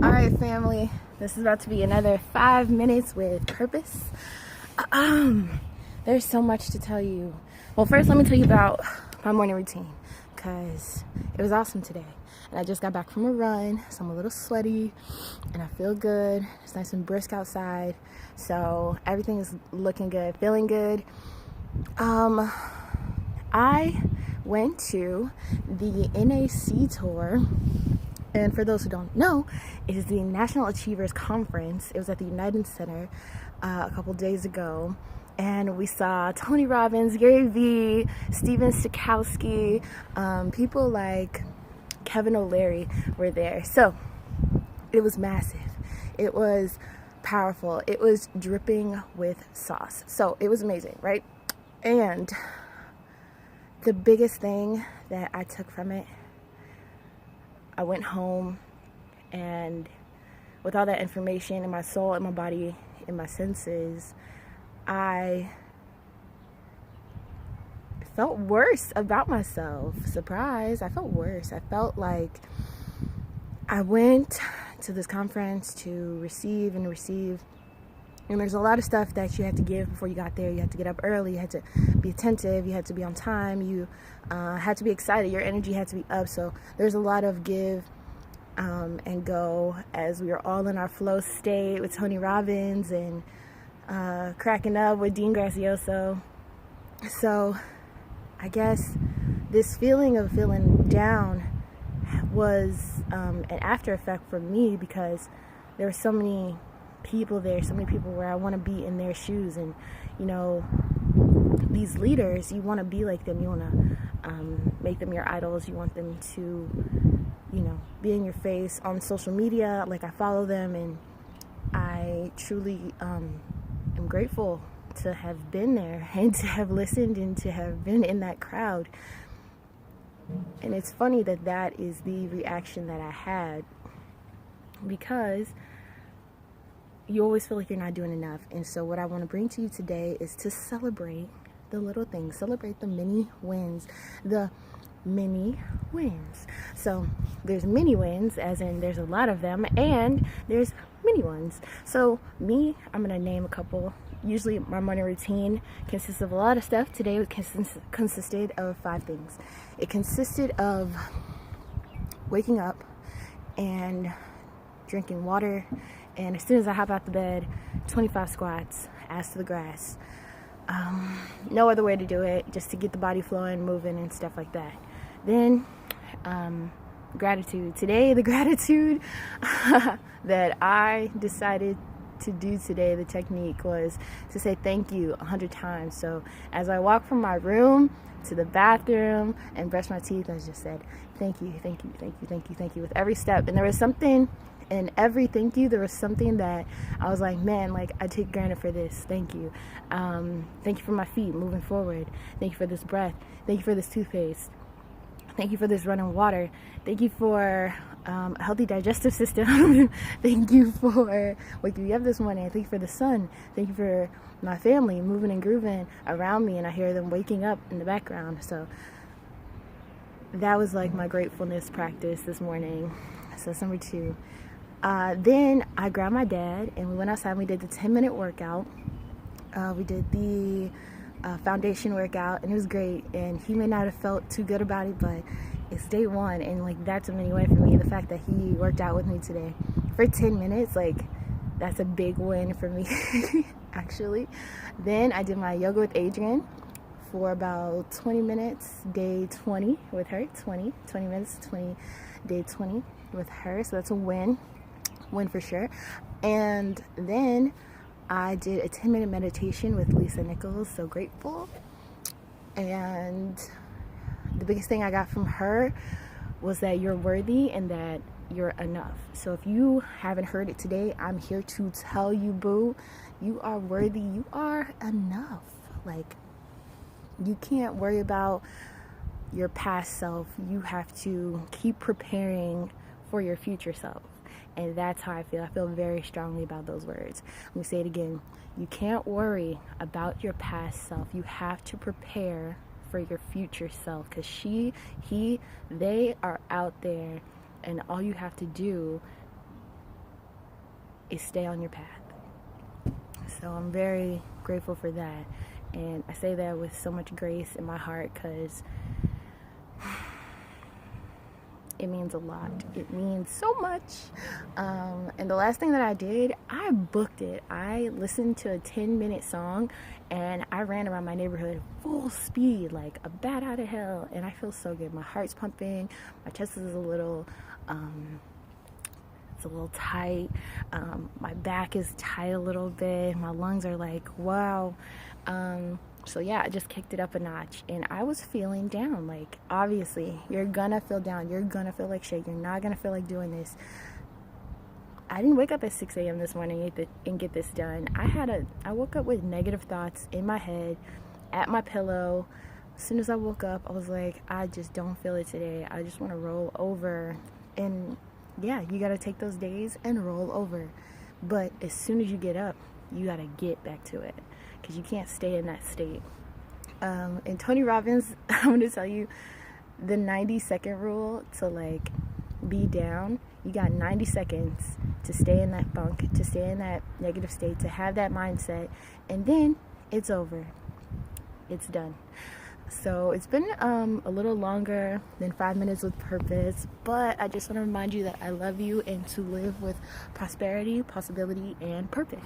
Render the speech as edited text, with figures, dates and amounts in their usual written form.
Alright, family, this is about to be another 5 minutes with purpose. There's so much to tell you. Well, first let me tell you about my morning routine, because it was awesome today. And I just got back from a run, so I'm a little sweaty and I feel good. It's nice and brisk outside, so everything is looking good, feeling good. I went to the NAC tour. And for those who don't know, it is the National Achievers Conference. It was at the United Center a couple days ago. And we saw Tony Robbins, Gary Vee, Steven Stokowski, people like Kevin O'Leary were there. So it was massive. It was powerful. It was dripping with sauce. So it was amazing, right? And the biggest thing that I took from it, I went home, and with all that information in my soul, in my body, in my senses, I felt worse about myself. Surprise, I felt worse. I felt like I went to this conference to receive, and there's a lot of stuff that you had to give before you got there. You had to get up early, you had to be attentive, you had to be on time, you had to be excited, your energy had to be up. So there's a lot of give and go as we were all in our flow state with Tony Robbins and cracking up with Dean Gracioso. So I guess this feeling of feeling down was an after effect for me, because there were so many people there, so many people where I want to be in their shoes. And you know, these leaders, you want to be like them, you want to make them your idols, you want them to, you know, be in your face on social media. Like, I follow them, and I truly am grateful to have been there and to have listened and to have been in that crowd. And it's funny that that is the reaction that I had, because you always feel like you're not doing enough. And so what I want to bring to you today is to celebrate the little things, celebrate the mini wins, So there's mini wins, as in there's a lot of them, and there's mini ones. So me, I'm going to name a couple. Usually my morning routine consists of a lot of stuff. Today it consisted of 5 things. It consisted of waking up and drinking water, and as soon as I hop out the bed, 25 squats, ass to the grass. No other way to do it, just to get the body flowing, moving, and stuff like that. Then gratitude. Today, the gratitude that I decided to do today, the technique was to say thank you 100 times. So as I walk from my room to the bathroom and brush my teeth, I just said thank you, thank you, thank you, thank you, thank you with every step. And there was something in every thank you, there was something that I was like, man, like, I take granted for this. Thank you. Thank you for my feet moving forward. Thank you for this breath. Thank you for this toothpaste. Thank you for this running water. Thank you for a healthy digestive system. Thank you for waking me up this morning. Thank you for the sun. Thank you for my family moving and grooving around me, and I hear them waking up in the background. So that was like my gratefulness practice this morning. So that's number 2. Then I grabbed my dad and we went outside and we did the 10-minute workout. We did the foundation workout, and it was great. And he may not have felt too good about it, but it's day 1, and like, that's a mini win for me. The fact that he worked out with me today for 10 minutes, like, that's a big win for me actually. Then I did my yoga with Adrienne for about 20 minutes, day 20 with her. 20 minutes, day 20 with her. So that's a win for sure. And then I did a 10-minute meditation with Lisa Nichols. So grateful. And the biggest thing I got from her was that you're worthy and that you're enough. So if you haven't heard it today, I'm here to tell you, boo, you are worthy. You are enough. Like, you can't worry about your past self. You have to keep preparing for your future self. And that's how I feel. I feel very strongly about those words. Let me say it again. You can't worry about your past self. You have to prepare for your future self, because they are out there, and all you have to do is stay on your path. So I'm very grateful for that. And I say that with so much grace in my heart because it means a lot. It means so much. And the last thing that I did, I booked it. I listened to a 10-minute song and I ran around my neighborhood full speed, like a bat out of hell. And I feel so good. My heart's pumping. My chest is a little tight. My back is tight a little bit. My lungs are like, wow. So yeah, I just kicked it up a notch and I was feeling down. Like, obviously you're gonna feel down. You're gonna feel like shit. You're not gonna feel like doing this. I didn't wake up at 6 a.m. this morning and get this done. I woke up with negative thoughts in my head, at my pillow. As soon as I woke up, I was like, I just don't feel it today. I just want to roll over. And yeah, you got to take those days and roll over. But as soon as you get up, you got to get back to it because you can't stay in that state. And Tony Robbins, I'm going to tell you the 90-second rule to like be down. You got 90 seconds to stay in that funk, to stay in that negative state, to have that mindset, and then it's over. It's done. So it's been a little longer than 5 minutes with purpose, but I just want to remind you that I love you and to live with prosperity, possibility, and purpose.